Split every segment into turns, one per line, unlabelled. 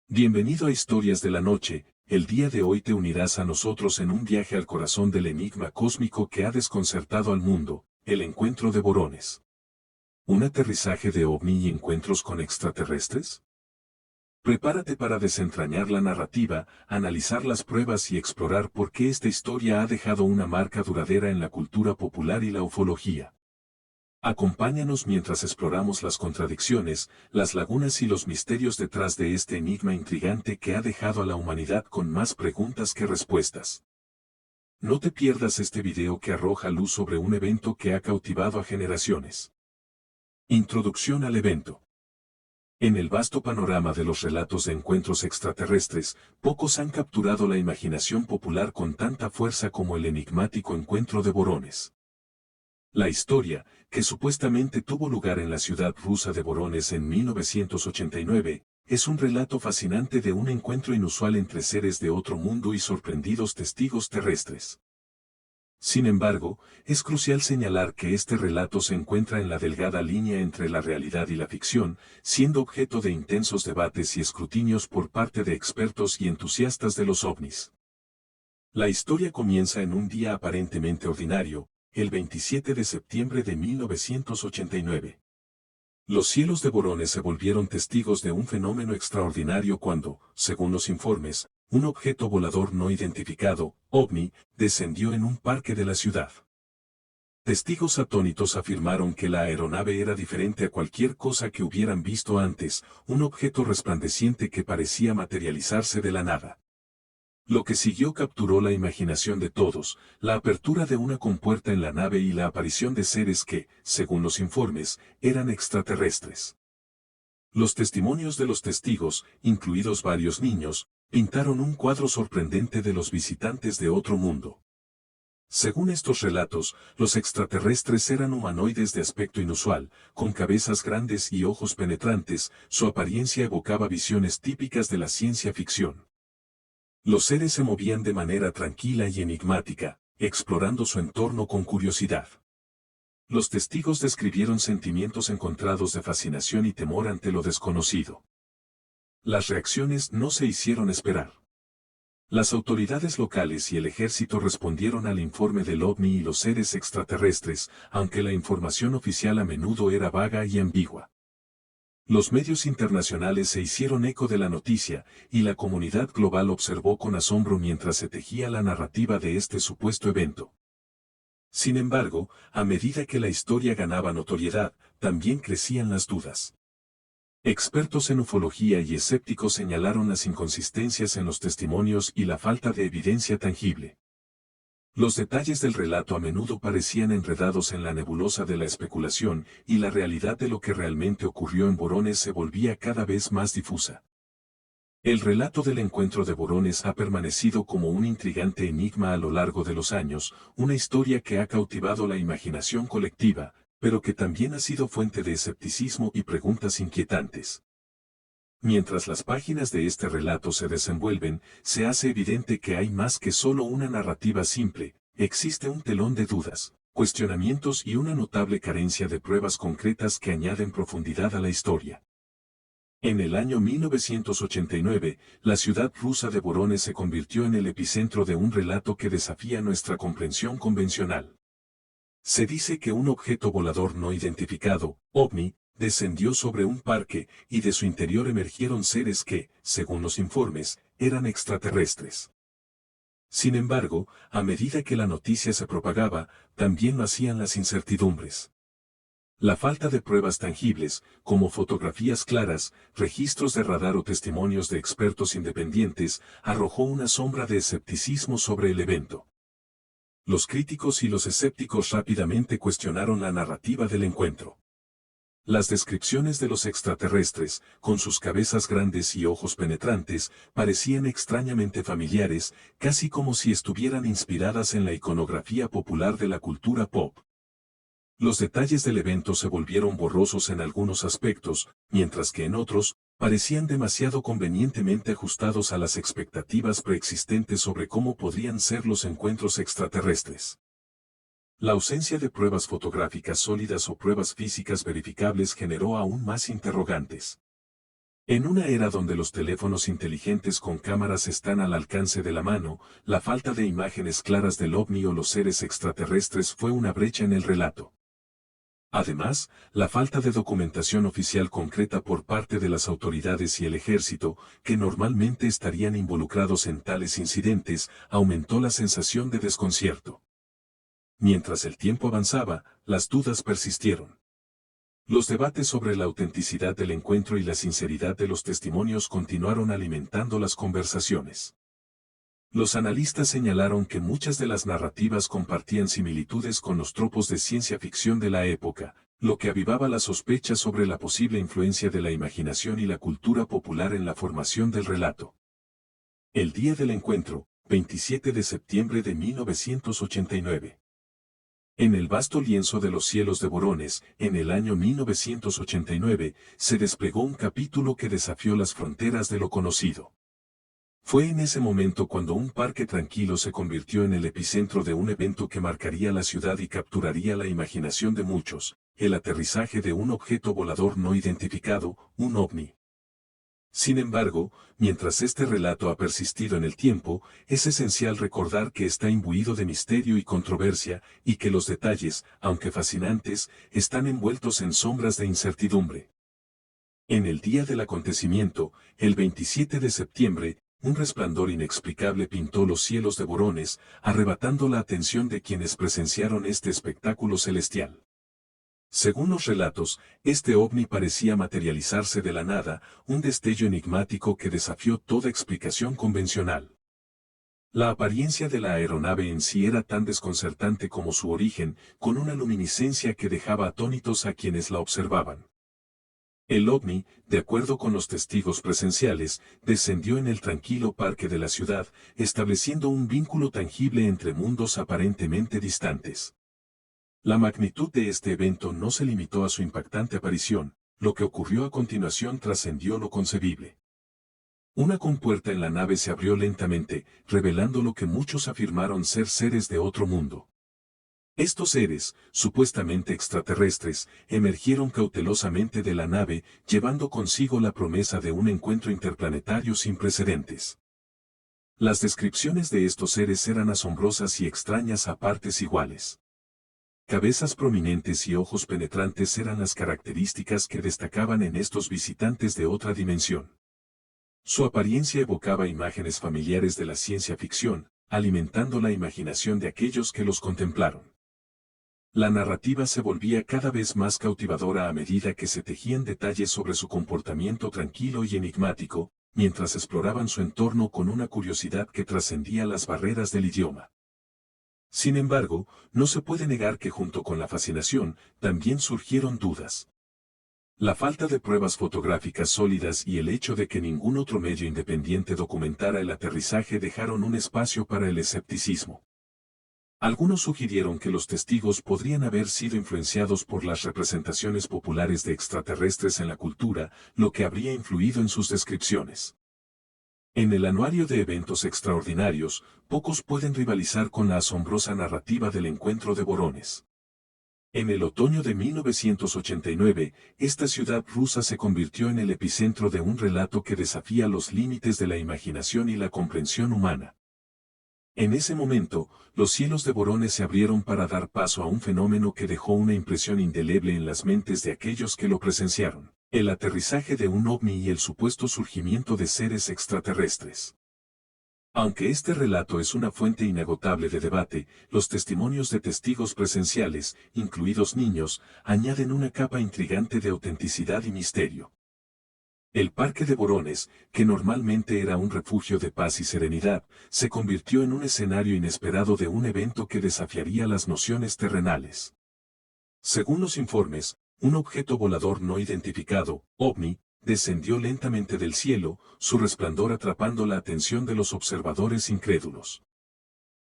Bienvenido a Historias de la Noche. El día de hoy te unirás a nosotros en un viaje al corazón del enigma cósmico que ha desconcertado al mundo, el encuentro de borones. ¿Un aterrizaje de ovni y encuentros con extraterrestres? Prepárate para desentrañar la narrativa, analizar las pruebas y explorar por qué esta historia ha dejado una marca duradera en la cultura popular y la ufología. Acompáñanos mientras exploramos las contradicciones, las lagunas y los misterios detrás de este enigma intrigante que ha dejado a la humanidad con más preguntas que respuestas. No te pierdas este video que arroja luz sobre un evento que ha cautivado a generaciones. Introducción al evento. En el vasto panorama de los relatos de encuentros extraterrestres, pocos han capturado la imaginación popular con tanta fuerza como el enigmático encuentro de borones. La historia, que supuestamente tuvo lugar en la ciudad rusa de Vorónezh en 1989, es un relato fascinante de un encuentro inusual entre seres de otro mundo y sorprendidos testigos terrestres. Sin embargo, es crucial señalar que este relato se encuentra en la delgada línea entre la realidad y la ficción, siendo objeto de intensos debates y escrutinios por parte de expertos y entusiastas de los ovnis. La historia comienza en un día aparentemente ordinario, el 27 de septiembre de 1989. Los cielos de Vorónezh se volvieron testigos de un fenómeno extraordinario cuando, según los informes, un objeto volador no identificado, ovni, descendió en un parque de la ciudad. Testigos atónitos afirmaron que la aeronave era diferente a cualquier cosa que hubieran visto antes, un objeto resplandeciente que parecía materializarse de la nada. Lo que siguió capturó la imaginación de todos, la apertura de una compuerta en la nave y la aparición de seres que, según los informes, eran extraterrestres. Los testimonios de los testigos, incluidos varios niños, pintaron un cuadro sorprendente de los visitantes de otro mundo. Según estos relatos, los extraterrestres eran humanoides de aspecto inusual, con cabezas grandes y ojos penetrantes, su apariencia evocaba visiones típicas de la ciencia ficción. Los seres se movían de manera tranquila y enigmática, explorando su entorno con curiosidad. Los testigos describieron sentimientos encontrados de fascinación y temor ante lo desconocido. Las reacciones no se hicieron esperar. Las autoridades locales y el ejército respondieron al informe del OVNI y los seres extraterrestres, aunque la información oficial a menudo era vaga y ambigua. Los medios internacionales se hicieron eco de la noticia, y la comunidad global observó con asombro mientras se tejía la narrativa de este supuesto evento. Sin embargo, a medida que la historia ganaba notoriedad, también crecían las dudas. Expertos en ufología y escépticos señalaron las inconsistencias en los testimonios y la falta de evidencia tangible. Los detalles del relato a menudo parecían enredados en la nebulosa de la especulación, y la realidad de lo que realmente ocurrió en Vorónezh se volvía cada vez más difusa. El relato del encuentro de Vorónezh ha permanecido como un intrigante enigma a lo largo de los años, una historia que ha cautivado la imaginación colectiva, pero que también ha sido fuente de escepticismo y preguntas inquietantes. Mientras las páginas de este relato se desenvuelven, se hace evidente que hay más que solo una narrativa simple, existe un telón de dudas, cuestionamientos y una notable carencia de pruebas concretas que añaden profundidad a la historia. En el año 1989, la ciudad rusa de Vorónezh se convirtió en el epicentro de un relato que desafía nuestra comprensión convencional. Se dice que un objeto volador no identificado, ovni, descendió sobre un parque, y de su interior emergieron seres que, según los informes, eran extraterrestres. Sin embargo, a medida que la noticia se propagaba, también lo hacían las incertidumbres. La falta de pruebas tangibles, como fotografías claras, registros de radar o testimonios de expertos independientes, arrojó una sombra de escepticismo sobre el evento. Los críticos y los escépticos rápidamente cuestionaron la narrativa del encuentro. Las descripciones de los extraterrestres, con sus cabezas grandes y ojos penetrantes, parecían extrañamente familiares, casi como si estuvieran inspiradas en la iconografía popular de la cultura pop. Los detalles del evento se volvieron borrosos en algunos aspectos, mientras que en otros, parecían demasiado convenientemente ajustados a las expectativas preexistentes sobre cómo podrían ser los encuentros extraterrestres. La ausencia de pruebas fotográficas sólidas o pruebas físicas verificables generó aún más interrogantes. En una era donde los teléfonos inteligentes con cámaras están al alcance de la mano, la falta de imágenes claras del ovni o los seres extraterrestres fue una brecha en el relato. Además, la falta de documentación oficial concreta por parte de las autoridades y el ejército, que normalmente estarían involucrados en tales incidentes, aumentó la sensación de desconcierto. Mientras el tiempo avanzaba, las dudas persistieron. Los debates sobre la autenticidad del encuentro y la sinceridad de los testimonios continuaron alimentando las conversaciones. Los analistas señalaron que muchas de las narrativas compartían similitudes con los tropos de ciencia ficción de la época, lo que avivaba la sospecha sobre la posible influencia de la imaginación y la cultura popular en la formación del relato. El día del encuentro, 27 de septiembre de 1989. En el vasto lienzo de los cielos de Borones, en el año 1989, se desplegó un capítulo que desafió las fronteras de lo conocido. Fue en ese momento cuando un parque tranquilo se convirtió en el epicentro de un evento que marcaría la ciudad y capturaría la imaginación de muchos, el aterrizaje de un objeto volador no identificado, un ovni. Sin embargo, mientras este relato ha persistido en el tiempo, es esencial recordar que está imbuido de misterio y controversia, y que los detalles, aunque fascinantes, están envueltos en sombras de incertidumbre. En el día del acontecimiento, el 27 de septiembre, un resplandor inexplicable pintó los cielos de Borones, arrebatando la atención de quienes presenciaron este espectáculo celestial. Según los relatos, este ovni parecía materializarse de la nada, un destello enigmático que desafió toda explicación convencional. La apariencia de la aeronave en sí era tan desconcertante como su origen, con una luminiscencia que dejaba atónitos a quienes la observaban. El ovni, de acuerdo con los testigos presenciales, descendió en el tranquilo parque de la ciudad, estableciendo un vínculo tangible entre mundos aparentemente distantes. La magnitud de este evento no se limitó a su impactante aparición, lo que ocurrió a continuación trascendió lo concebible. Una compuerta en la nave se abrió lentamente, revelando lo que muchos afirmaron ser seres de otro mundo. Estos seres, supuestamente extraterrestres, emergieron cautelosamente de la nave, llevando consigo la promesa de un encuentro interplanetario sin precedentes. Las descripciones de estos seres eran asombrosas y extrañas a partes iguales. Cabezas prominentes y ojos penetrantes eran las características que destacaban en estos visitantes de otra dimensión. Su apariencia evocaba imágenes familiares de la ciencia ficción, alimentando la imaginación de aquellos que los contemplaron. La narrativa se volvía cada vez más cautivadora a medida que se tejían detalles sobre su comportamiento tranquilo y enigmático, mientras exploraban su entorno con una curiosidad que trascendía las barreras del idioma. Sin embargo, no se puede negar que junto con la fascinación, también surgieron dudas. La falta de pruebas fotográficas sólidas y el hecho de que ningún otro medio independiente documentara el aterrizaje dejaron un espacio para el escepticismo. Algunos sugirieron que los testigos podrían haber sido influenciados por las representaciones populares de extraterrestres en la cultura, lo que habría influido en sus descripciones. En el anuario de eventos extraordinarios, pocos pueden rivalizar con la asombrosa narrativa del encuentro de Borones. En el otoño de 1989, esta ciudad rusa se convirtió en el epicentro de un relato que desafía los límites de la imaginación y la comprensión humana. En ese momento, los cielos de Borones se abrieron para dar paso a un fenómeno que dejó una impresión indeleble en las mentes de aquellos que lo presenciaron: el aterrizaje de un ovni y el supuesto surgimiento de seres extraterrestres. Aunque este relato es una fuente inagotable de debate, los testimonios de testigos presenciales, incluidos niños, añaden una capa intrigante de autenticidad y misterio. El Parque de Borones, que normalmente era un refugio de paz y serenidad, se convirtió en un escenario inesperado de un evento que desafiaría las nociones terrenales. Según los informes, un objeto volador no identificado, ovni, descendió lentamente del cielo, su resplandor atrapando la atención de los observadores incrédulos.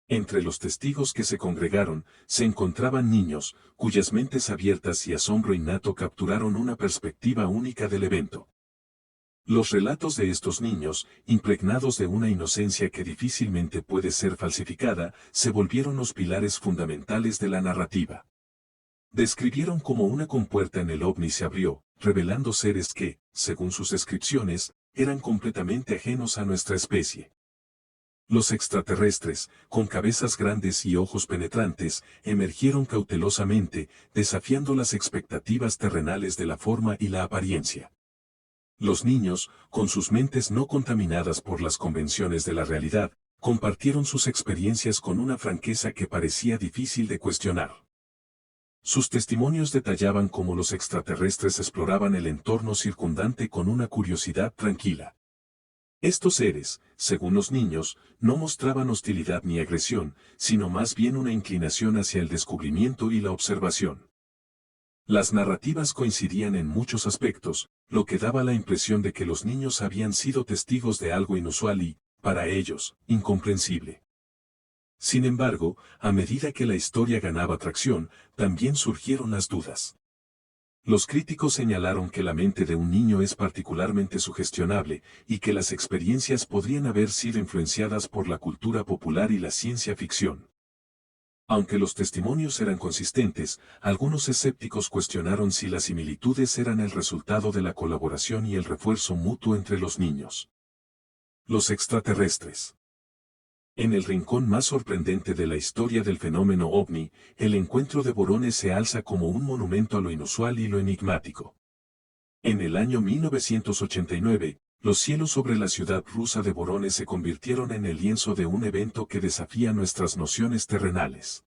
Entre los testigos que se congregaron, se encontraban niños, cuyas mentes abiertas y asombro innato capturaron una perspectiva única del evento. Los relatos de estos niños, impregnados de una inocencia que difícilmente puede ser falsificada, se volvieron los pilares fundamentales de la narrativa. Describieron cómo una compuerta en el ovni se abrió, revelando seres que, según sus descripciones, eran completamente ajenos a nuestra especie. Los extraterrestres, con cabezas grandes y ojos penetrantes, emergieron cautelosamente, desafiando las expectativas terrenales de la forma y la apariencia. Los niños, con sus mentes no contaminadas por las convenciones de la realidad, compartieron sus experiencias con una franqueza que parecía difícil de cuestionar. Sus testimonios detallaban cómo los extraterrestres exploraban el entorno circundante con una curiosidad tranquila. Estos seres, según los niños, no mostraban hostilidad ni agresión, sino más bien una inclinación hacia el descubrimiento y la observación. Las narrativas coincidían en muchos aspectos, lo que daba la impresión de que los niños habían sido testigos de algo inusual y, para ellos, incomprensible. Sin embargo, a medida que la historia ganaba tracción, también surgieron las dudas. Los críticos señalaron que la mente de un niño es particularmente sugestionable y que las experiencias podrían haber sido influenciadas por la cultura popular y la ciencia ficción. Aunque los testimonios eran consistentes, algunos escépticos cuestionaron si las similitudes eran el resultado de la colaboración y el refuerzo mutuo entre los niños. Los extraterrestres. En el rincón más sorprendente de la historia del fenómeno ovni, el encuentro de Borones se alza como un monumento a lo inusual y lo enigmático. En el año 1989, los cielos sobre la ciudad rusa de Voronezh se convirtieron en el lienzo de un evento que desafía nuestras nociones terrenales.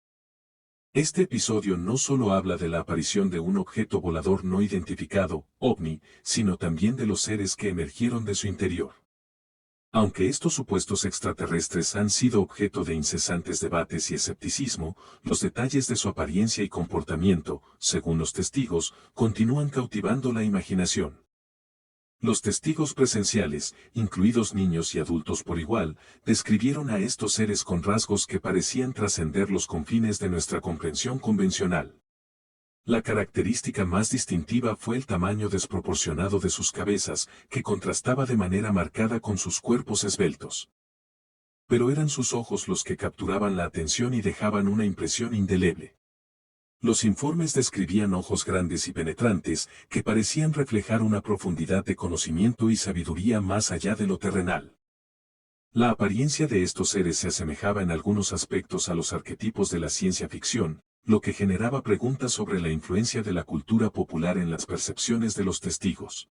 Este episodio no solo habla de la aparición de un objeto volador no identificado, ovni, sino también de los seres que emergieron de su interior. Aunque estos supuestos extraterrestres han sido objeto de incesantes debates y escepticismo, los detalles de su apariencia y comportamiento, según los testigos, continúan cautivando la imaginación. Los testigos presenciales, incluidos niños y adultos por igual, describieron a estos seres con rasgos que parecían trascender los confines de nuestra comprensión convencional. La característica más distintiva fue el tamaño desproporcionado de sus cabezas, que contrastaba de manera marcada con sus cuerpos esbeltos. Pero eran sus ojos los que capturaban la atención y dejaban una impresión indeleble. Los informes describían ojos grandes y penetrantes, que parecían reflejar una profundidad de conocimiento y sabiduría más allá de lo terrenal. La apariencia de estos seres se asemejaba en algunos aspectos a los arquetipos de la ciencia ficción, lo que generaba preguntas sobre la influencia de la cultura popular en las percepciones de los testigos.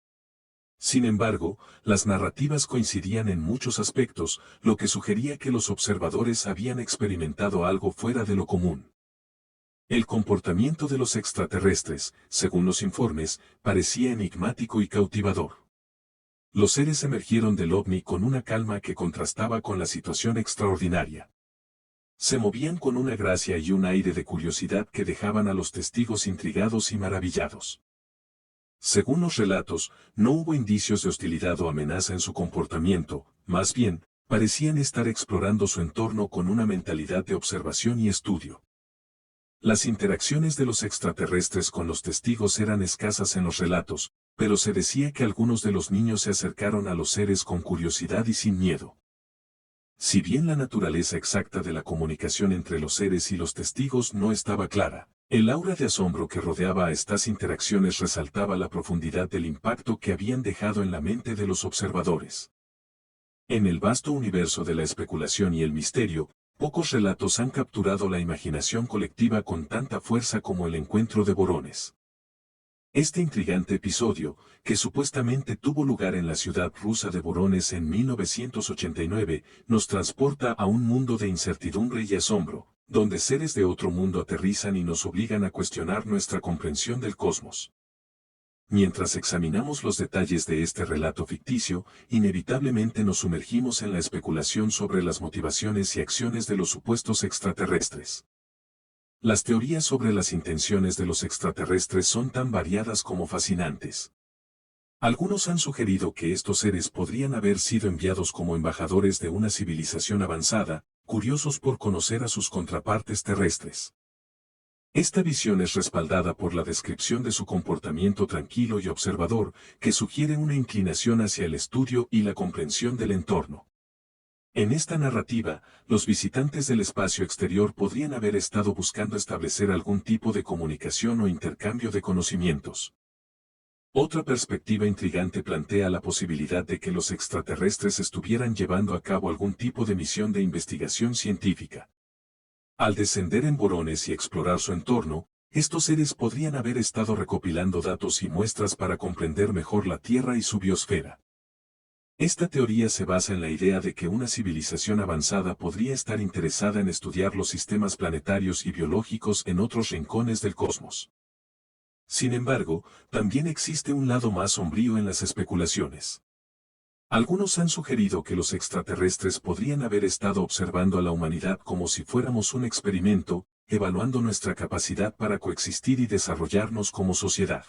Sin embargo, las narrativas coincidían en muchos aspectos, lo que sugería que los observadores habían experimentado algo fuera de lo común. El comportamiento de los extraterrestres, según los informes, parecía enigmático y cautivador. Los seres emergieron del ovni con una calma que contrastaba con la situación extraordinaria. Se movían con una gracia y un aire de curiosidad que dejaban a los testigos intrigados y maravillados. Según los relatos, no hubo indicios de hostilidad o amenaza en su comportamiento, más bien, parecían estar explorando su entorno con una mentalidad de observación y estudio. Las interacciones de los extraterrestres con los testigos eran escasas en los relatos, pero se decía que algunos de los niños se acercaron a los seres con curiosidad y sin miedo. Si bien la naturaleza exacta de la comunicación entre los seres y los testigos no estaba clara, el aura de asombro que rodeaba a estas interacciones resaltaba la profundidad del impacto que habían dejado en la mente de los observadores. En el vasto universo de la especulación y el misterio, pocos relatos han capturado la imaginación colectiva con tanta fuerza como el encuentro de Voronezh. Este intrigante episodio, que supuestamente tuvo lugar en la ciudad rusa de Voronezh en 1989, nos transporta a un mundo de incertidumbre y asombro, donde seres de otro mundo aterrizan y nos obligan a cuestionar nuestra comprensión del cosmos. Mientras examinamos los detalles de este relato ficticio, inevitablemente nos sumergimos en la especulación sobre las motivaciones y acciones de los supuestos extraterrestres. Las teorías sobre las intenciones de los extraterrestres son tan variadas como fascinantes. Algunos han sugerido que estos seres podrían haber sido enviados como embajadores de una civilización avanzada, curiosos por conocer a sus contrapartes terrestres. Esta visión es respaldada por la descripción de su comportamiento tranquilo y observador, que sugiere una inclinación hacia el estudio y la comprensión del entorno. En esta narrativa, los visitantes del espacio exterior podrían haber estado buscando establecer algún tipo de comunicación o intercambio de conocimientos. Otra perspectiva intrigante plantea la posibilidad de que los extraterrestres estuvieran llevando a cabo algún tipo de misión de investigación científica. Al descender en Borones y explorar su entorno, estos seres podrían haber estado recopilando datos y muestras para comprender mejor la Tierra y su biosfera. Esta teoría se basa en la idea de que una civilización avanzada podría estar interesada en estudiar los sistemas planetarios y biológicos en otros rincones del cosmos. Sin embargo, también existe un lado más sombrío en las especulaciones. Algunos han sugerido que los extraterrestres podrían haber estado observando a la humanidad como si fuéramos un experimento, evaluando nuestra capacidad para coexistir y desarrollarnos como sociedad.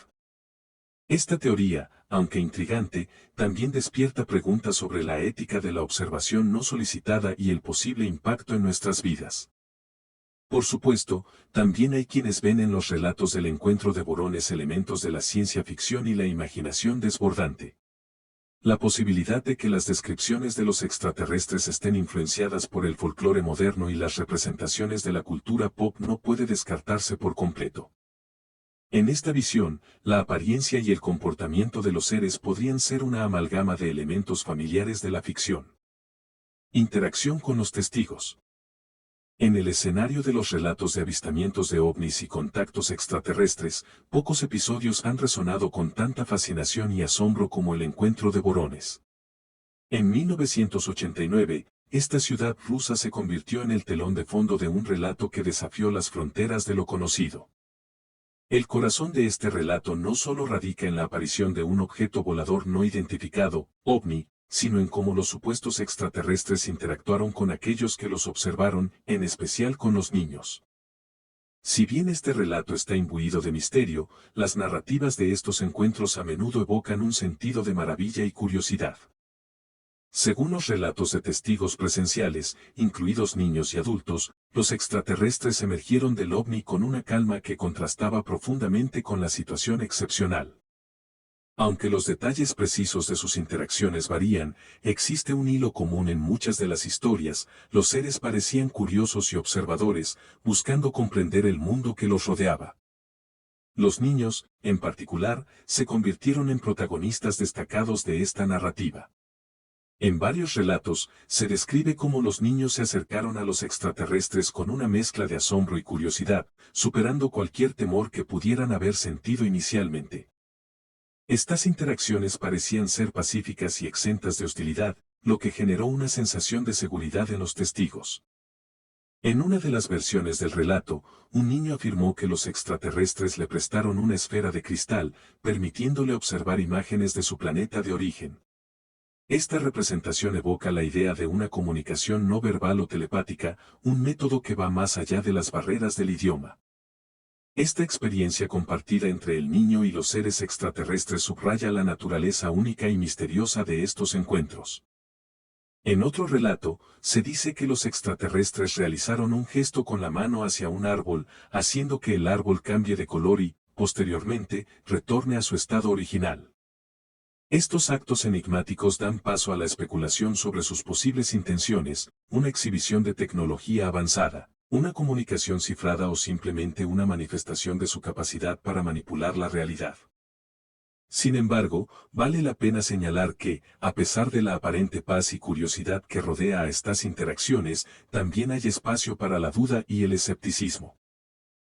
Esta teoría, aunque intrigante, también despierta preguntas sobre la ética de la observación no solicitada y el posible impacto en nuestras vidas. Por supuesto, también hay quienes ven en los relatos del encuentro de Borones elementos de la ciencia ficción y la imaginación desbordante. La posibilidad de que las descripciones de los extraterrestres estén influenciadas por el folclore moderno y las representaciones de la cultura pop no puede descartarse por completo. En esta visión, la apariencia y el comportamiento de los seres podrían ser una amalgama de elementos familiares de la ficción. Interacción con los testigos. En el escenario de los relatos de avistamientos de ovnis y contactos extraterrestres, pocos episodios han resonado con tanta fascinación y asombro como el encuentro de Borones. En 1989, esta ciudad rusa se convirtió en el telón de fondo de un relato que desafió las fronteras de lo conocido. El corazón de este relato no solo radica en la aparición de un objeto volador no identificado, ovni, sino en cómo los supuestos extraterrestres interactuaron con aquellos que los observaron, en especial con los niños. Si bien este relato está imbuido de misterio, las narrativas de estos encuentros a menudo evocan un sentido de maravilla y curiosidad. Según los relatos de testigos presenciales, incluidos niños y adultos, los extraterrestres emergieron del ovni con una calma que contrastaba profundamente con la situación excepcional. Aunque los detalles precisos de sus interacciones varían, existe un hilo común en muchas de las historias: los seres parecían curiosos y observadores, buscando comprender el mundo que los rodeaba. Los niños, en particular, se convirtieron en protagonistas destacados de esta narrativa. En varios relatos, se describe cómo los niños se acercaron a los extraterrestres con una mezcla de asombro y curiosidad, superando cualquier temor que pudieran haber sentido inicialmente. Estas interacciones parecían ser pacíficas y exentas de hostilidad, lo que generó una sensación de seguridad en los testigos. En una de las versiones del relato, un niño afirmó que los extraterrestres le prestaron una esfera de cristal, permitiéndole observar imágenes de su planeta de origen. Esta representación evoca la idea de una comunicación no verbal o telepática, un método que va más allá de las barreras del idioma. Esta experiencia compartida entre el niño y los seres extraterrestres subraya la naturaleza única y misteriosa de estos encuentros. En otro relato, se dice que los extraterrestres realizaron un gesto con la mano hacia un árbol, haciendo que el árbol cambie de color y, posteriormente, retorne a su estado original. Estos actos enigmáticos dan paso a la especulación sobre sus posibles intenciones: una exhibición de tecnología avanzada, una comunicación cifrada o simplemente una manifestación de su capacidad para manipular la realidad. Sin embargo, vale la pena señalar que, a pesar de la aparente paz y curiosidad que rodea a estas interacciones, también hay espacio para la duda y el escepticismo.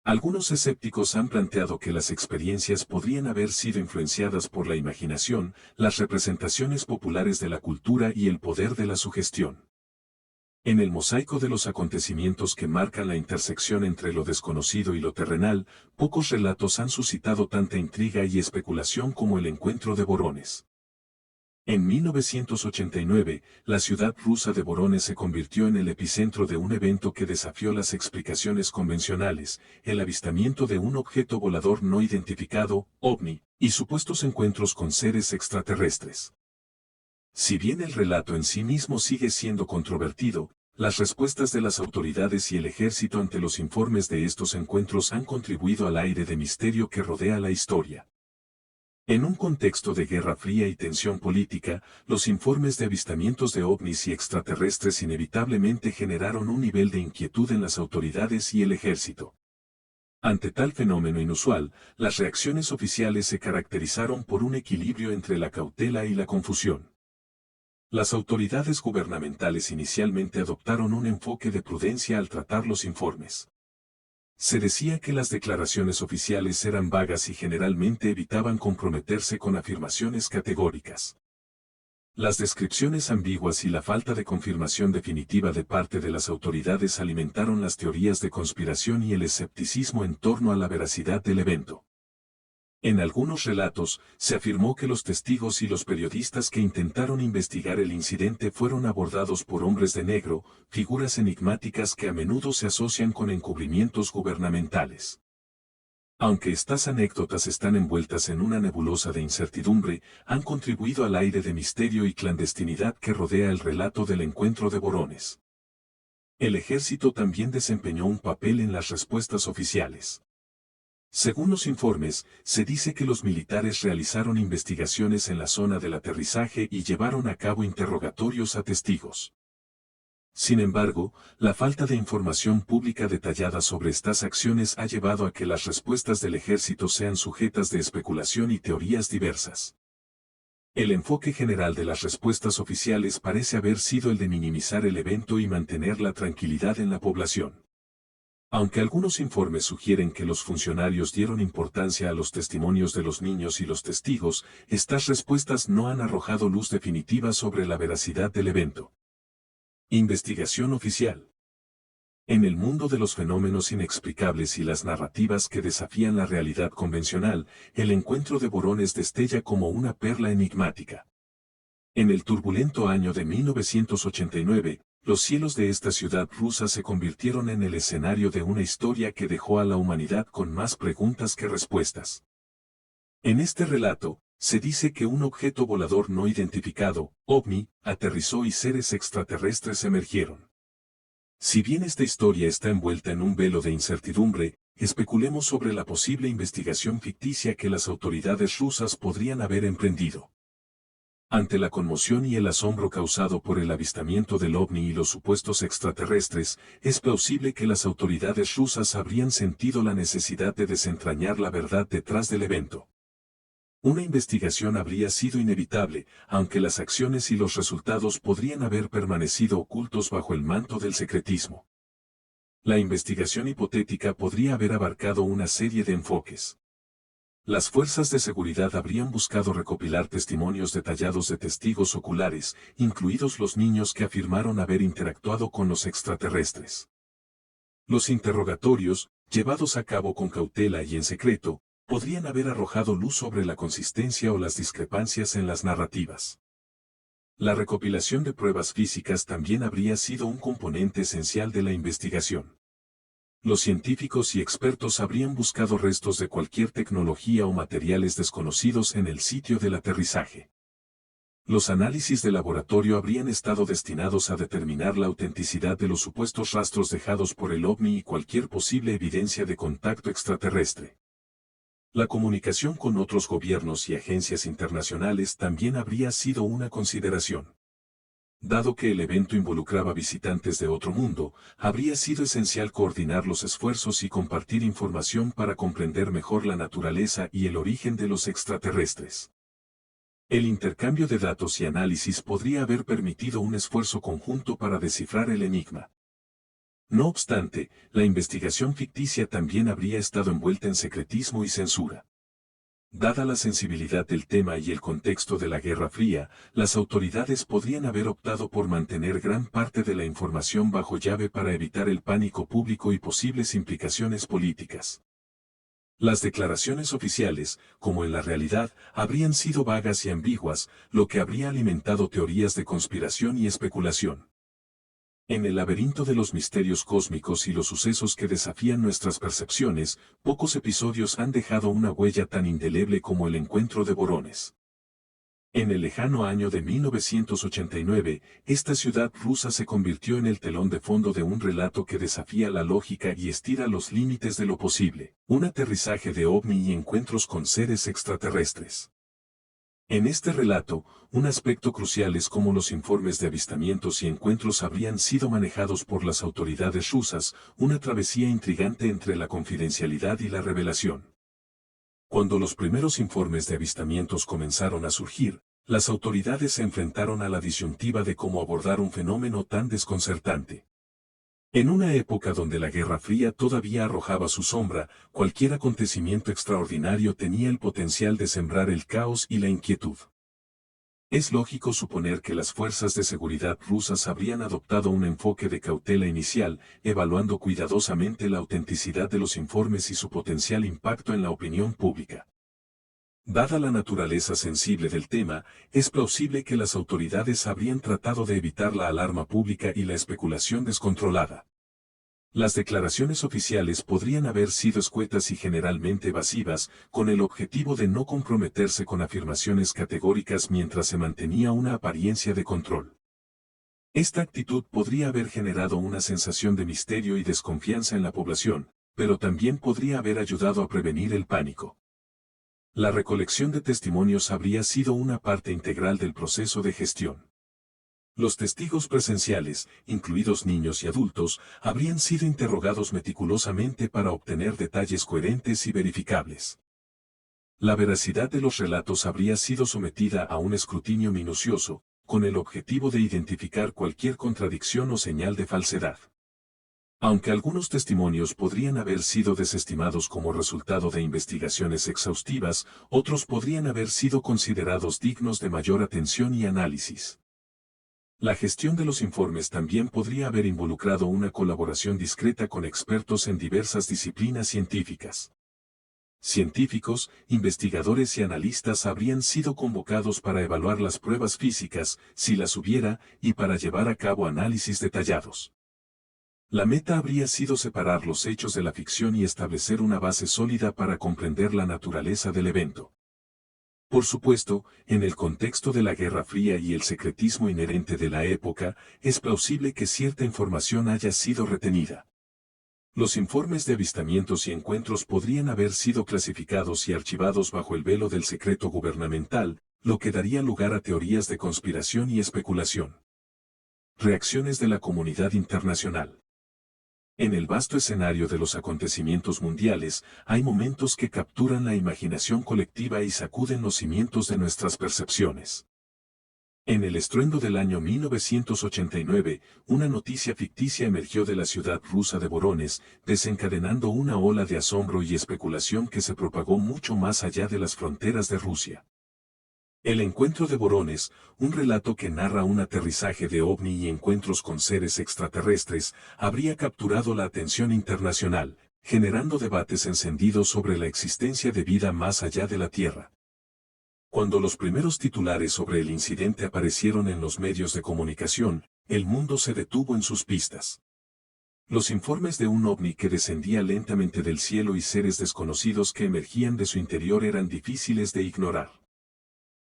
Algunos escépticos han planteado que las experiencias podrían haber sido influenciadas por la imaginación, las representaciones populares de la cultura y el poder de la sugestión. En el mosaico de los acontecimientos que marcan la intersección entre lo desconocido y lo terrenal, pocos relatos han suscitado tanta intriga y especulación como el encuentro de Borones. En 1989, la ciudad rusa de Borones se convirtió en el epicentro de un evento que desafió las explicaciones convencionales: el avistamiento de un objeto volador no identificado, ovni, y supuestos encuentros con seres extraterrestres. Si bien el relato en sí mismo sigue siendo controvertido, las respuestas de las autoridades y el ejército ante los informes de estos encuentros han contribuido al aire de misterio que rodea la historia. En un contexto de guerra fría y tensión política, los informes de avistamientos de ovnis y extraterrestres inevitablemente generaron un nivel de inquietud en las autoridades y el ejército. Ante tal fenómeno inusual, las reacciones oficiales se caracterizaron por un equilibrio entre la cautela y la confusión. Las autoridades gubernamentales inicialmente adoptaron un enfoque de prudencia al tratar los informes. Se decía que las declaraciones oficiales eran vagas y generalmente evitaban comprometerse con afirmaciones categóricas. Las descripciones ambiguas y la falta de confirmación definitiva de parte de las autoridades alimentaron las teorías de conspiración y el escepticismo en torno a la veracidad del evento. En algunos relatos, se afirmó que los testigos y los periodistas que intentaron investigar el incidente fueron abordados por hombres de negro, figuras enigmáticas que a menudo se asocian con encubrimientos gubernamentales. Aunque estas anécdotas están envueltas en una nebulosa de incertidumbre, han contribuido al aire de misterio y clandestinidad que rodea el relato del encuentro de Borones. El ejército también desempeñó un papel en las respuestas oficiales. Según los informes, se dice que los militares realizaron investigaciones en la zona del aterrizaje y llevaron a cabo interrogatorios a testigos. Sin embargo, la falta de información pública detallada sobre estas acciones ha llevado a que las respuestas del ejército sean sujetas de especulación y teorías diversas. El enfoque general de las respuestas oficiales parece haber sido el de minimizar el evento y mantener la tranquilidad en la población. Aunque algunos informes sugieren que los funcionarios dieron importancia a los testimonios de los niños y los testigos, estas respuestas no han arrojado luz definitiva sobre la veracidad del evento. Investigación oficial. En el mundo de los fenómenos inexplicables y las narrativas que desafían la realidad convencional, el encuentro de Borones destella como una perla enigmática. En el turbulento año de 1989, los cielos de esta ciudad rusa se convirtieron en el escenario de una historia que dejó a la humanidad con más preguntas que respuestas. En este relato, se dice que un objeto volador no identificado, OVNI, aterrizó y seres extraterrestres emergieron. Si bien esta historia está envuelta en un velo de incertidumbre, especulemos sobre la posible investigación ficticia que las autoridades rusas podrían haber emprendido. Ante la conmoción y el asombro causado por el avistamiento del ovni y los supuestos extraterrestres, es plausible que las autoridades rusas habrían sentido la necesidad de desentrañar la verdad detrás del evento. Una investigación habría sido inevitable, aunque las acciones y los resultados podrían haber permanecido ocultos bajo el manto del secretismo. La investigación hipotética podría haber abarcado una serie de enfoques. Las fuerzas de seguridad habrían buscado recopilar testimonios detallados de testigos oculares, incluidos los niños que afirmaron haber interactuado con los extraterrestres. Los interrogatorios, llevados a cabo con cautela y en secreto, podrían haber arrojado luz sobre la consistencia o las discrepancias en las narrativas. La recopilación de pruebas físicas también habría sido un componente esencial de la investigación. Los científicos y expertos habrían buscado restos de cualquier tecnología o materiales desconocidos en el sitio del aterrizaje. Los análisis de laboratorio habrían estado destinados a determinar la autenticidad de los supuestos rastros dejados por el ovni y cualquier posible evidencia de contacto extraterrestre. La comunicación con otros gobiernos y agencias internacionales también habría sido una consideración. Dado que el evento involucraba visitantes de otro mundo, habría sido esencial coordinar los esfuerzos y compartir información para comprender mejor la naturaleza y el origen de los extraterrestres. El intercambio de datos y análisis podría haber permitido un esfuerzo conjunto para descifrar el enigma. No obstante, la investigación ficticia también habría estado envuelta en secretismo y censura. Dada la sensibilidad del tema y el contexto de la Guerra Fría, las autoridades podrían haber optado por mantener gran parte de la información bajo llave para evitar el pánico público y posibles implicaciones políticas. Las declaraciones oficiales, como en la realidad, habrían sido vagas y ambiguas, lo que habría alimentado teorías de conspiración y especulación. En el laberinto de los misterios cósmicos y los sucesos que desafían nuestras percepciones, pocos episodios han dejado una huella tan indeleble como el encuentro de Borones. En el lejano año de 1989, esta ciudad rusa se convirtió en el telón de fondo de un relato que desafía la lógica y estira los límites de lo posible, un aterrizaje de ovni y encuentros con seres extraterrestres. En este relato, un aspecto crucial es cómo los informes de avistamientos y encuentros habrían sido manejados por las autoridades rusas, una travesía intrigante entre la confidencialidad y la revelación. Cuando los primeros informes de avistamientos comenzaron a surgir, las autoridades se enfrentaron a la disyuntiva de cómo abordar un fenómeno tan desconcertante. En una época donde la Guerra Fría todavía arrojaba su sombra, cualquier acontecimiento extraordinario tenía el potencial de sembrar el caos y la inquietud. Es lógico suponer que las fuerzas de seguridad rusas habrían adoptado un enfoque de cautela inicial, evaluando cuidadosamente la autenticidad de los informes y su potencial impacto en la opinión pública. Dada la naturaleza sensible del tema, es plausible que las autoridades habrían tratado de evitar la alarma pública y la especulación descontrolada. Las declaraciones oficiales podrían haber sido escuetas y generalmente evasivas, con el objetivo de no comprometerse con afirmaciones categóricas mientras se mantenía una apariencia de control. Esta actitud podría haber generado una sensación de misterio y desconfianza en la población, pero también podría haber ayudado a prevenir el pánico. La recolección de testimonios habría sido una parte integral del proceso de gestión. Los testigos presenciales, incluidos niños y adultos, habrían sido interrogados meticulosamente para obtener detalles coherentes y verificables. La veracidad de los relatos habría sido sometida a un escrutinio minucioso, con el objetivo de identificar cualquier contradicción o señal de falsedad. Aunque algunos testimonios podrían haber sido desestimados como resultado de investigaciones exhaustivas, otros podrían haber sido considerados dignos de mayor atención y análisis. La gestión de los informes también podría haber involucrado una colaboración discreta con expertos en diversas disciplinas científicas. Científicos, investigadores y analistas habrían sido convocados para evaluar las pruebas físicas, si las hubiera, y para llevar a cabo análisis detallados. La meta habría sido separar los hechos de la ficción y establecer una base sólida para comprender la naturaleza del evento. Por supuesto, en el contexto de la Guerra Fría y el secretismo inherente de la época, es plausible que cierta información haya sido retenida. Los informes de avistamientos y encuentros podrían haber sido clasificados y archivados bajo el velo del secreto gubernamental, lo que daría lugar a teorías de conspiración y especulación. Reacciones de la comunidad internacional. En el vasto escenario de los acontecimientos mundiales, hay momentos que capturan la imaginación colectiva y sacuden los cimientos de nuestras percepciones. En el estruendo del año 1989, una noticia ficticia emergió de la ciudad rusa de Vorónezh, desencadenando una ola de asombro y especulación que se propagó mucho más allá de las fronteras de Rusia. El encuentro de Vorónezh, un relato que narra un aterrizaje de ovni y encuentros con seres extraterrestres, habría capturado la atención internacional, generando debates encendidos sobre la existencia de vida más allá de la Tierra. Cuando los primeros titulares sobre el incidente aparecieron en los medios de comunicación, el mundo se detuvo en sus pistas. Los informes de un ovni que descendía lentamente del cielo y seres desconocidos que emergían de su interior eran difíciles de ignorar.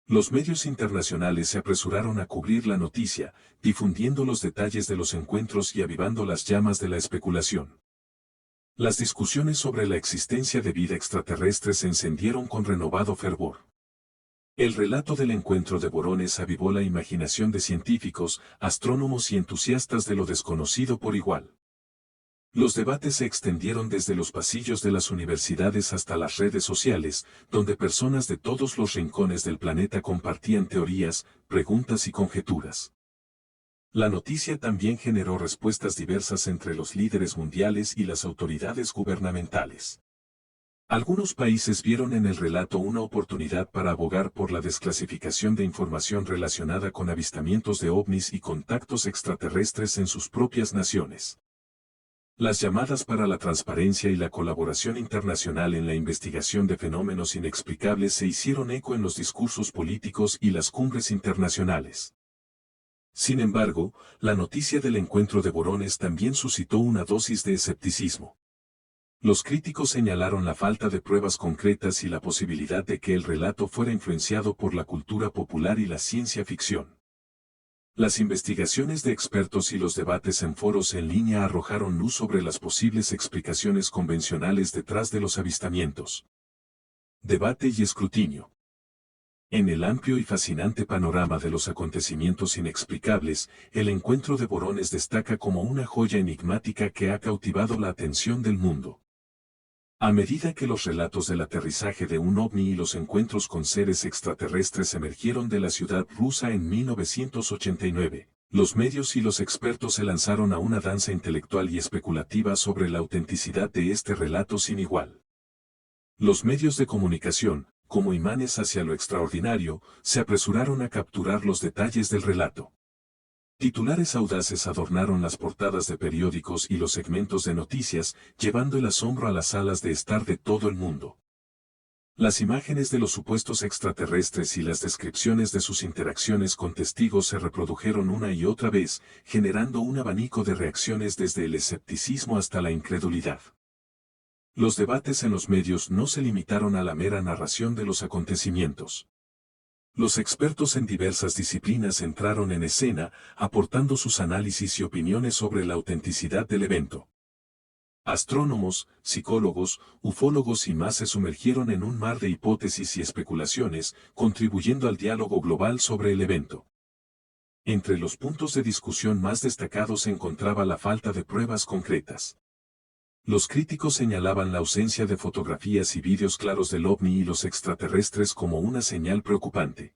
Los medios internacionales se apresuraron a cubrir la noticia, difundiendo los detalles de los encuentros y avivando las llamas de la especulación. Las discusiones sobre la existencia de vida extraterrestre se encendieron con renovado fervor. El relato del encuentro de Vorónezh avivó la imaginación de científicos, astrónomos y entusiastas de lo desconocido por igual. Los debates se extendieron desde los pasillos de las universidades hasta las redes sociales, donde personas de todos los rincones del planeta compartían teorías, preguntas y conjeturas. La noticia también generó respuestas diversas entre los líderes mundiales y las autoridades gubernamentales. Algunos países vieron en el relato una oportunidad para abogar por la desclasificación de información relacionada con avistamientos de ovnis y contactos extraterrestres en sus propias naciones. Las llamadas para la transparencia y la colaboración internacional en la investigación de fenómenos inexplicables se hicieron eco en los discursos políticos y las cumbres internacionales. Sin embargo, la noticia del encuentro de Vorónezh también suscitó una dosis de escepticismo. Los críticos señalaron la falta de pruebas concretas y la posibilidad de que el relato fuera influenciado por la cultura popular y la ciencia ficción. Las investigaciones de expertos y los debates en foros en línea arrojaron luz sobre las posibles explicaciones convencionales detrás de los avistamientos. Debate y escrutinio. En el amplio y fascinante panorama de los acontecimientos inexplicables, el encuentro de Borones destaca como una joya enigmática que ha cautivado la atención del mundo. A medida que los relatos del aterrizaje de un ovni y los encuentros con seres extraterrestres emergieron de la ciudad rusa en 1989, los medios y los expertos se lanzaron a una danza intelectual y especulativa sobre la autenticidad de este relato sin igual. Los medios de comunicación, como imanes hacia lo extraordinario, se apresuraron a capturar los detalles del relato. Titulares audaces adornaron las portadas de periódicos y los segmentos de noticias, llevando el asombro a las salas de estar de todo el mundo. Las imágenes de los supuestos extraterrestres y las descripciones de sus interacciones con testigos se reprodujeron una y otra vez, generando un abanico de reacciones desde el escepticismo hasta la incredulidad. Los debates en los medios no se limitaron a la mera narración de los acontecimientos. Los expertos en diversas disciplinas entraron en escena, aportando sus análisis y opiniones sobre la autenticidad del evento. Astrónomos, psicólogos, ufólogos y más se sumergieron en un mar de hipótesis y especulaciones, contribuyendo al diálogo global sobre el evento. Entre los puntos de discusión más destacados se encontraba la falta de pruebas concretas. Los críticos señalaban la ausencia de fotografías y vídeos claros del ovni y los extraterrestres como una señal preocupante.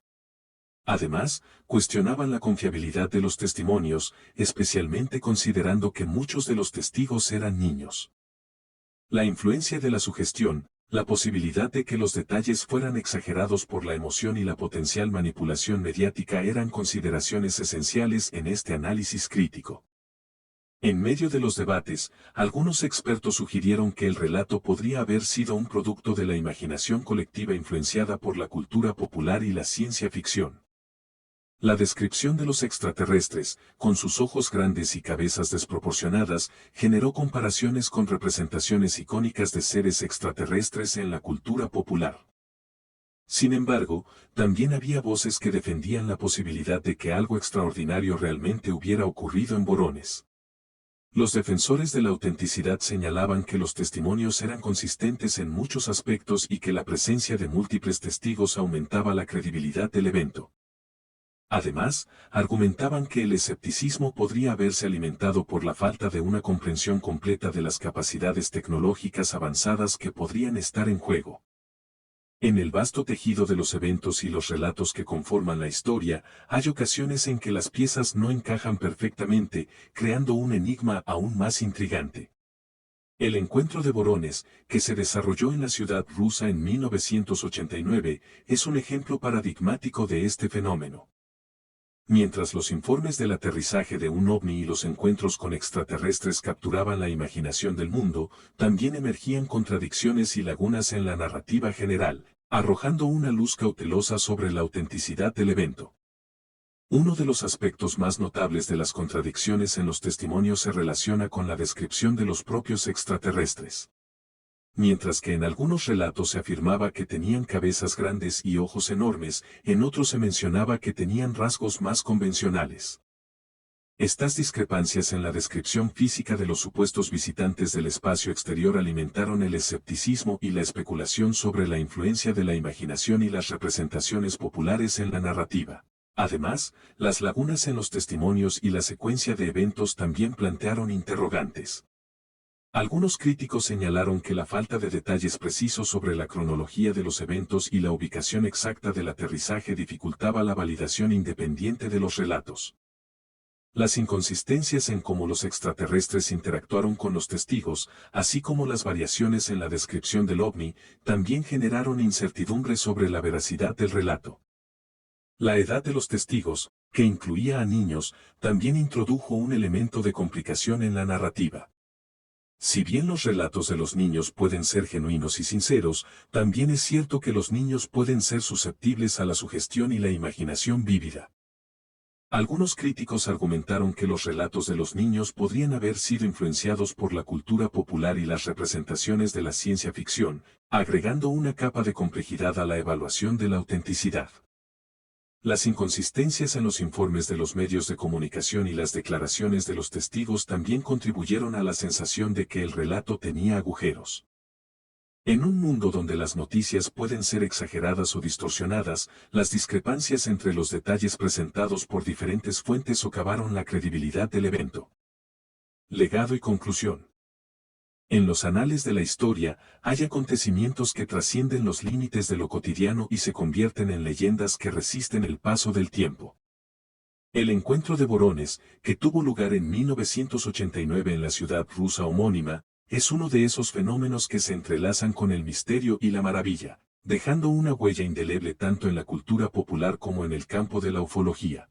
Además, cuestionaban la confiabilidad de los testimonios, especialmente considerando que muchos de los testigos eran niños. La influencia de la sugestión, la posibilidad de que los detalles fueran exagerados por la emoción y la potencial manipulación mediática eran consideraciones esenciales en este análisis crítico. En medio de los debates, algunos expertos sugirieron que el relato podría haber sido un producto de la imaginación colectiva influenciada por la cultura popular y la ciencia ficción. La descripción de los extraterrestres, con sus ojos grandes y cabezas desproporcionadas, generó comparaciones con representaciones icónicas de seres extraterrestres en la cultura popular. Sin embargo, también había voces que defendían la posibilidad de que algo extraordinario realmente hubiera ocurrido en Borones. Los defensores de la autenticidad señalaban que los testimonios eran consistentes en muchos aspectos y que la presencia de múltiples testigos aumentaba la credibilidad del evento. Además, argumentaban que el escepticismo podría haberse alimentado por la falta de una comprensión completa de las capacidades tecnológicas avanzadas que podrían estar en juego. En el vasto tejido de los eventos y los relatos que conforman la historia, hay ocasiones en que las piezas no encajan perfectamente, creando un enigma aún más intrigante. El encuentro de Borones, que se desarrolló en la ciudad rusa en 1989, es un ejemplo paradigmático de este fenómeno. Mientras los informes del aterrizaje de un ovni y los encuentros con extraterrestres capturaban la imaginación del mundo, también emergían contradicciones y lagunas en la narrativa general, arrojando una luz cautelosa sobre la autenticidad del evento. Uno de los aspectos más notables de las contradicciones en los testimonios se relaciona con la descripción de los propios extraterrestres. Mientras que en algunos relatos se afirmaba que tenían cabezas grandes y ojos enormes, en otros se mencionaba que tenían rasgos más convencionales. Estas discrepancias en la descripción física de los supuestos visitantes del espacio exterior alimentaron el escepticismo y la especulación sobre la influencia de la imaginación y las representaciones populares en la narrativa. Además, las lagunas en los testimonios y la secuencia de eventos también plantearon interrogantes. Algunos críticos señalaron que la falta de detalles precisos sobre la cronología de los eventos y la ubicación exacta del aterrizaje dificultaba la validación independiente de los relatos. Las inconsistencias en cómo los extraterrestres interactuaron con los testigos, así como las variaciones en la descripción del ovni, también generaron incertidumbre sobre la veracidad del relato. La edad de los testigos, que incluía a niños, también introdujo un elemento de complicación en la narrativa. Si bien los relatos de los niños pueden ser genuinos y sinceros, también es cierto que los niños pueden ser susceptibles a la sugestión y la imaginación vívida. Algunos críticos argumentaron que los relatos de los niños podrían haber sido influenciados por la cultura popular y las representaciones de la ciencia ficción, agregando una capa de complejidad a la evaluación de la autenticidad. Las inconsistencias en los informes de los medios de comunicación y las declaraciones de los testigos también contribuyeron a la sensación de que el relato tenía agujeros. En un mundo donde las noticias pueden ser exageradas o distorsionadas, las discrepancias entre los detalles presentados por diferentes fuentes socavaron la credibilidad del evento. Legado y conclusión. En los anales de la historia, hay acontecimientos que trascienden los límites de lo cotidiano y se convierten en leyendas que resisten el paso del tiempo. El encuentro de Vorones, que tuvo lugar en 1989 en la ciudad rusa homónima, es uno de esos fenómenos que se entrelazan con el misterio y la maravilla, dejando una huella indeleble tanto en la cultura popular como en el campo de la ufología.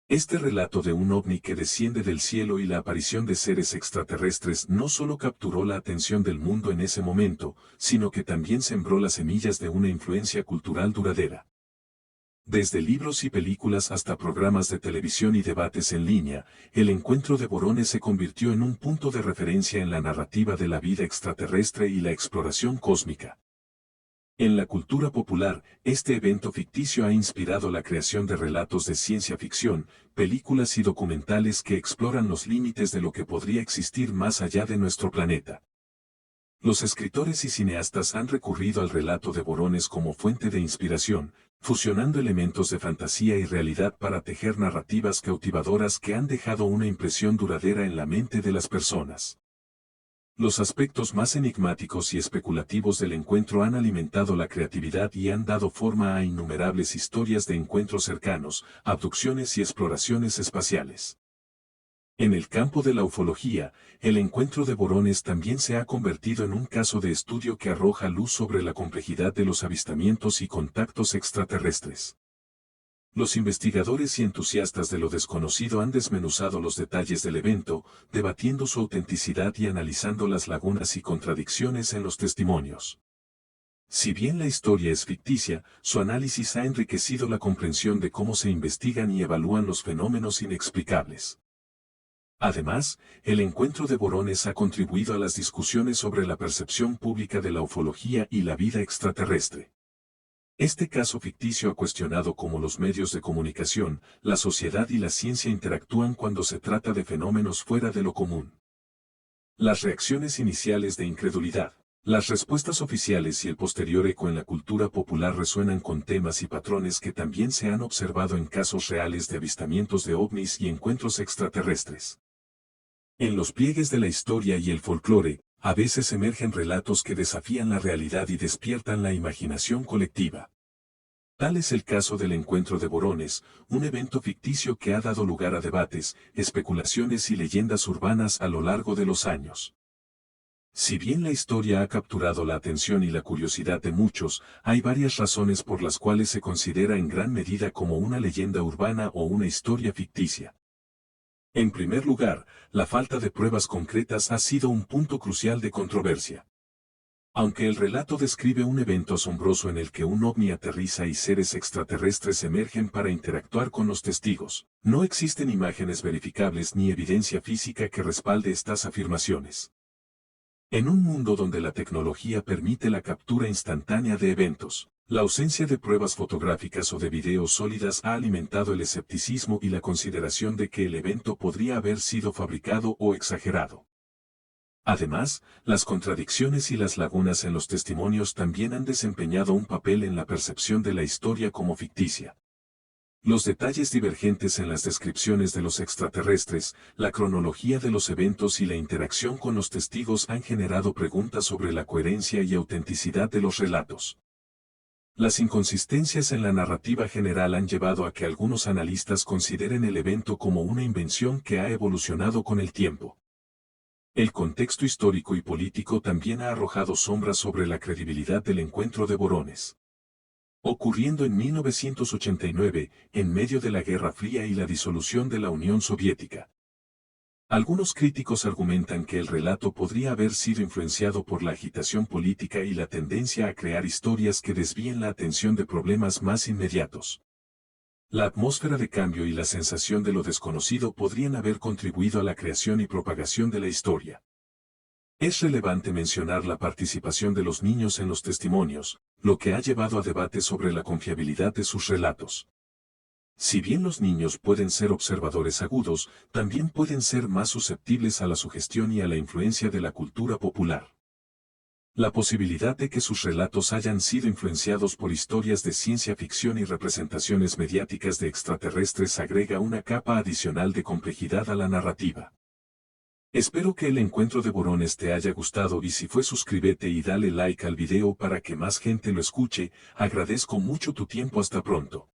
Este relato de un ovni que desciende del cielo y la aparición de seres extraterrestres no solo capturó la atención del mundo en ese momento, sino que también sembró las semillas de una influencia cultural duradera. Desde libros y películas hasta programas de televisión y debates en línea, el encuentro de Vorones se convirtió en un punto de referencia en la narrativa de la vida extraterrestre y la exploración cósmica. En la cultura popular, este evento ficticio ha inspirado la creación de relatos de ciencia ficción, películas y documentales que exploran los límites de lo que podría existir más allá de nuestro planeta. Los escritores y cineastas han recurrido al relato de Vorones como fuente de inspiración, fusionando elementos de fantasía y realidad para tejer narrativas cautivadoras que han dejado una impresión duradera en la mente de las personas. Los aspectos más enigmáticos y especulativos del encuentro han alimentado la creatividad y han dado forma a innumerables historias de encuentros cercanos, abducciones y exploraciones espaciales. En el campo de la ufología, el encuentro de Vorones también se ha convertido en un caso de estudio que arroja luz sobre la complejidad de los avistamientos y contactos extraterrestres. Los investigadores y entusiastas de lo desconocido han desmenuzado los detalles del evento, debatiendo su autenticidad y analizando las lagunas y contradicciones en los testimonios. Si bien la historia es ficticia, su análisis ha enriquecido la comprensión de cómo se investigan y evalúan los fenómenos inexplicables. Además, el encuentro de Vorones ha contribuido a las discusiones sobre la percepción pública de la ufología y la vida extraterrestre. Este caso ficticio ha cuestionado cómo los medios de comunicación, la sociedad y la ciencia interactúan cuando se trata de fenómenos fuera de lo común. Las reacciones iniciales de incredulidad, las respuestas oficiales y el posterior eco en la cultura popular resuenan con temas y patrones que también se han observado en casos reales de avistamientos de ovnis y encuentros extraterrestres. En los pliegues de la historia y el folclore, a veces emergen relatos que desafían la realidad y despiertan la imaginación colectiva. Tal es el caso del encuentro de Vorones, un evento ficticio que ha dado lugar a debates, especulaciones y leyendas urbanas a lo largo de los años. Si bien la historia ha capturado la atención y la curiosidad de muchos, hay varias razones por las cuales se considera en gran medida como una leyenda urbana o una historia ficticia. En primer lugar, la falta de pruebas concretas ha sido un punto crucial de controversia. Aunque el relato describe un evento asombroso en el que un ovni aterriza y seres extraterrestres emergen para interactuar con los testigos, no existen imágenes verificables ni evidencia física que respalde estas afirmaciones. En un mundo donde la tecnología permite la captura instantánea de eventos, la ausencia de pruebas fotográficas o de videos sólidas ha alimentado el escepticismo y la consideración de que el evento podría haber sido fabricado o exagerado. Además, las contradicciones y las lagunas en los testimonios también han desempeñado un papel en la percepción de la historia como ficticia. Los detalles divergentes en las descripciones de los extraterrestres, la cronología de los eventos y la interacción con los testigos han generado preguntas sobre la coherencia y autenticidad de los relatos. Las inconsistencias en la narrativa general han llevado a que algunos analistas consideren el evento como una invención que ha evolucionado con el tiempo. El contexto histórico y político también ha arrojado sombras sobre la credibilidad del encuentro de Vorones. Ocurriendo en 1989, en medio de la Guerra Fría y la disolución de la Unión Soviética. Algunos críticos argumentan que el relato podría haber sido influenciado por la agitación política y la tendencia a crear historias que desvíen la atención de problemas más inmediatos. La atmósfera de cambio y la sensación de lo desconocido podrían haber contribuido a la creación y propagación de la historia. Es relevante mencionar la participación de los niños en los testimonios, lo que ha llevado a debates sobre la confiabilidad de sus relatos. Si bien los niños pueden ser observadores agudos, también pueden ser más susceptibles a la sugestión y a la influencia de la cultura popular. La posibilidad de que sus relatos hayan sido influenciados por historias de ciencia ficción y representaciones mediáticas de extraterrestres agrega una capa adicional de complejidad a la narrativa. Espero que el encuentro de Borones te haya gustado y si fue suscríbete y dale like al video para que más gente lo escuche, agradezco mucho tu tiempo hasta pronto.